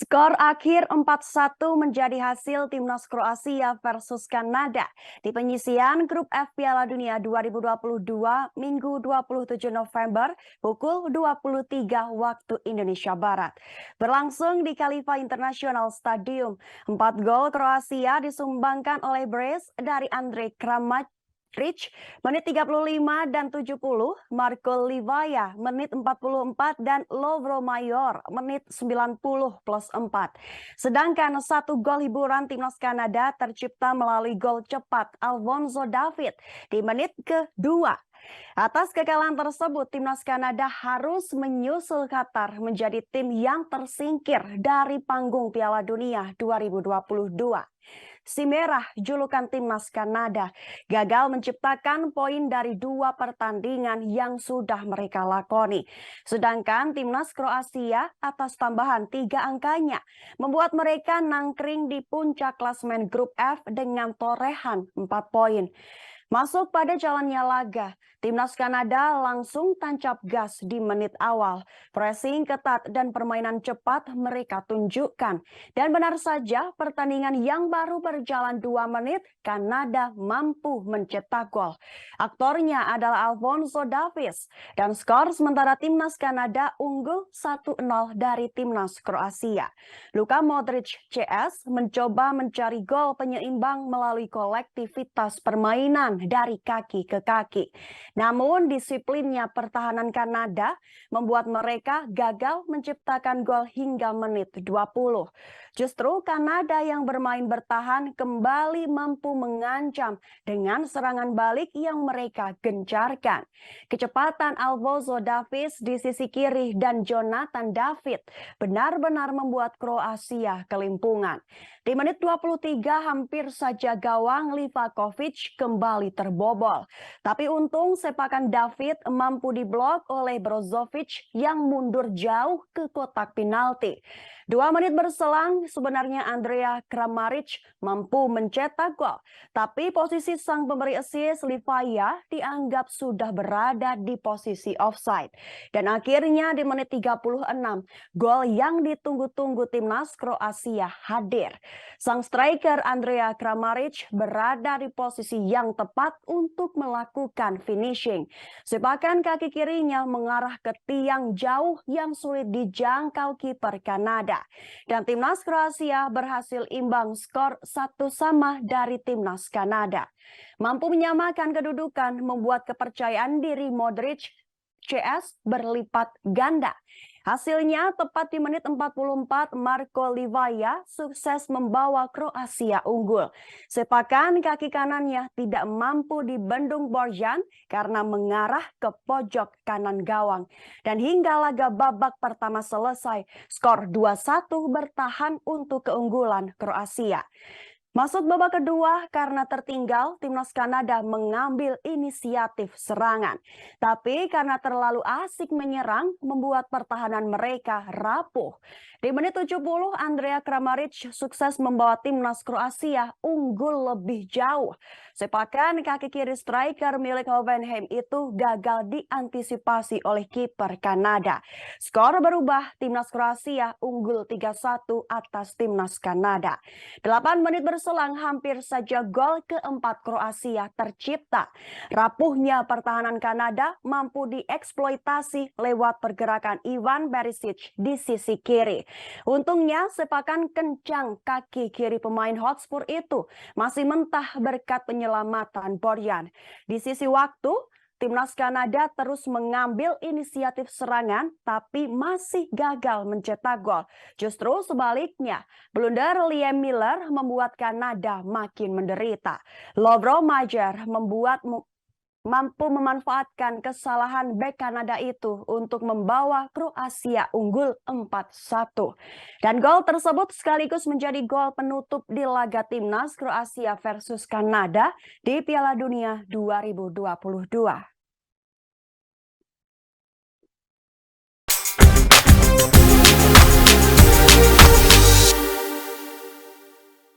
Skor akhir 4-1 menjadi hasil timnas Kroasia versus Kanada di penyisihan grup F Piala Dunia 2022 Minggu 27 November pukul 23 waktu Indonesia Barat. Berlangsung di Khalifa International Stadium, 4 gol Kroasia disumbangkan oleh brace dari Andre Kramaric menit 35 dan 70, Marko Livaja menit 44 dan Lovro Mayor menit 90 plus 4. Sedangkan satu gol hiburan timnas Kanada tercipta melalui gol cepat Alphonso Davies di menit kedua. Atas kekalahan tersebut, timnas Kanada harus menyusul Qatar menjadi tim yang tersingkir dari panggung Piala Dunia 2022. Si Merah, julukan timnas Kanada, gagal menciptakan poin dari 2 pertandingan yang sudah mereka lakoni. Sedangkan timnas Kroasia atas tambahan 3 angkanya membuat mereka nangkring di puncak klasemen grup F dengan torehan 4 poin. Masuk pada jalannya laga, timnas Kanada langsung tancap gas di menit awal. Pressing ketat dan permainan cepat mereka tunjukkan. Dan benar saja pertandingan yang baru berjalan 2 menit, Kanada mampu mencetak gol. Aktornya adalah Alphonso Davies. Dan skor sementara timnas Kanada unggul 1-0 dari timnas Kroasia. Luka Modric CS mencoba mencari gol penyeimbang melalui kolektivitas permainan dari kaki ke kaki. Namun disiplinnya pertahanan Kanada membuat mereka gagal menciptakan gol hingga menit 20. Justru Kanada yang bermain bertahan kembali mampu mengancam dengan serangan balik yang mereka gencarkan. Kecepatan Alphonso Davies di sisi kiri dan Jonathan David benar-benar membuat Kroasia kelimpungan. Di menit 23 hampir saja gawang Livakovic kembali terbobol. Tapi untung sepakan David mampu diblok oleh Brozovic yang mundur jauh ke kotak penalti. 2 menit berselang sebenarnya Andrea Kramaric mampu mencetak gol. Tapi posisi sang pemberi assist Livaja dianggap sudah berada di posisi offside. Dan akhirnya di menit 36 gol yang ditunggu-tunggu timnas Kroasia hadir. Sang striker Andrea Kramaric berada di posisi yang tepat untuk melakukan finishing. Sepakan kaki kirinya mengarah ke tiang jauh yang sulit dijangkau kiper Kanada. Dan timnas Kroasia berhasil imbang skor 1-1 dari timnas Kanada. Mampu menyamakan kedudukan membuat kepercayaan diri Modric CS berlipat ganda. Hasilnya tepat di menit 44 Marko Livaja sukses membawa Kroasia unggul. Sepakan kaki kanannya tidak mampu dibendung Borjan karena mengarah ke pojok kanan gawang. Dan hingga laga babak pertama selesai, skor 2-1 bertahan untuk keunggulan Kroasia. Masuk babak kedua karena tertinggal, timnas Kanada mengambil inisiatif serangan. Tapi karena terlalu asik menyerang, membuat pertahanan mereka rapuh. Di menit 70, Andrea Kramaric sukses membawa timnas Kroasia unggul lebih jauh. Sepakan kaki kiri striker milik Hoffenheim itu gagal diantisipasi oleh kiper Kanada. Skor berubah, timnas Kroasia unggul 3-1 atas timnas Kanada. 8 menit berselang hampir saja gol keempat Kroasia tercipta. Rapuhnya pertahanan Kanada mampu dieksploitasi lewat pergerakan Ivan Perisic di sisi kiri. Untungnya sepakan kencang kaki kiri pemain Hotspur itu masih mentah berkat penyelamatan Borjan. Di sisi waktu, timnas Kanada terus mengambil inisiatif serangan tapi masih gagal mencetak gol. Justru sebaliknya, blunder Liam Miller membuat Kanada makin menderita. Lovro Majer mampu memanfaatkan kesalahan bek Kanada itu untuk membawa Kroasia unggul 4-1. Dan gol tersebut sekaligus menjadi gol penutup di laga timnas Kroasia versus Kanada di Piala Dunia 2022.